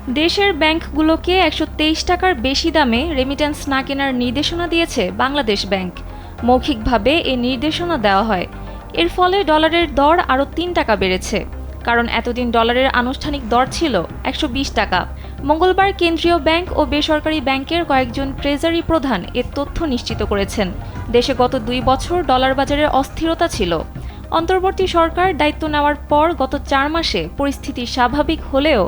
দেশের ব্যাংকগুলোকে ১২৩ টাকার বেশি দামে রেমিট্যান্স না কেনার নির্দেশনা দিয়েছে বাংলাদেশ ব্যাংক। মৌখিকভাবে এ নির্দেশনা দেওয়া হয়। এর ফলে ডলারের দর আরও ৩ টাকা বেড়েছে। কারণ এতদিন ডলারের আনুষ্ঠানিক দর ছিল ১২০ টাকা। মঙ্গলবার কেন্দ্রীয় ব্যাংক ও বেসরকারি ব্যাংকের কয়েকজন ট্রেজারি প্রধান এ তথ্য নিশ্চিত করেছেন। দেশে গত ২ বছর ডলার বাজারে অস্থিরতা ছিল। অন্তর্বর্তী সরকার দায়িত্ব নেওয়ার পর গত ৪ মাসে পরিস্থিতি স্বাভাবিক হলেও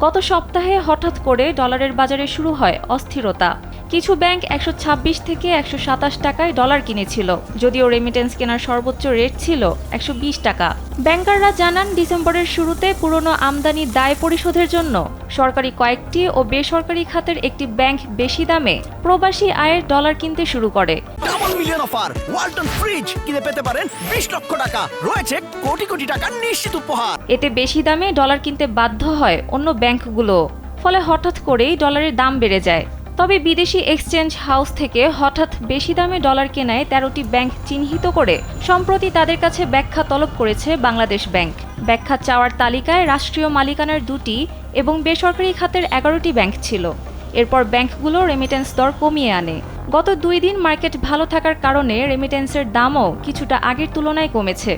গত সপ্তাহে হঠাৎ করে ডলারের বাজারে শুরু হয় অস্থিরতা। কিছু ব্যাংক ১২৬ থেকে ১২৭ টাকায় ডলার কিনেছিল, যদিও রেমিটেন্স কেনার সর্বোচ্চ রেট ছিল ১২০ টাকা। ব্যাংকাররা জানান, ডিসেম্বরের শুরুতে পুরনো আমদানি দায় পরিশোধের জন্য সরকারি কয়েকটি ও বেসরকারি খাতের একটি ব্যাংক বেশি দামে প্রবাসী আয়ের ডলার কিনতে শুরু করে। Double million offer, Walton fridge কিনে পেতে পারেন ২০ লক্ষ টাকা, রয়েছে কোটি কোটি টাকার নিশ্চিত উপহার। এতে বেশি দামে ডলার কিনতে বাধ্য হয় অন্য ব্যাংকগুলো, ফলে হঠাৎ করেই ডলারের দাম বেড়ে যায়। তবে বিদেশি এক্সচেঞ্জ হাউস থেকে হঠাৎ বেশি দামে ডলার কেনায় ১৩টি ব্যাংক চিহ্নিত করে সম্প্রতি তাদের কাছে ব্যাখ্যা তলব করেছে বাংলাদেশ ব্যাংক। ব্যাখ্যা চাওয়ার তালিকায় রাষ্ট্রীয় মালিকানার ২টি এবং বেসরকারি খাতের ১১টি ব্যাংক ছিল। এরপর ব্যাংকগুলো রেমিটেন্স দর কমিয়ে আনে। গত ২ দিন মার্কেট ভালো থাকার কারণে রেমিটেন্সের দামও কিছুটা আগের তুলনায় কমেছে।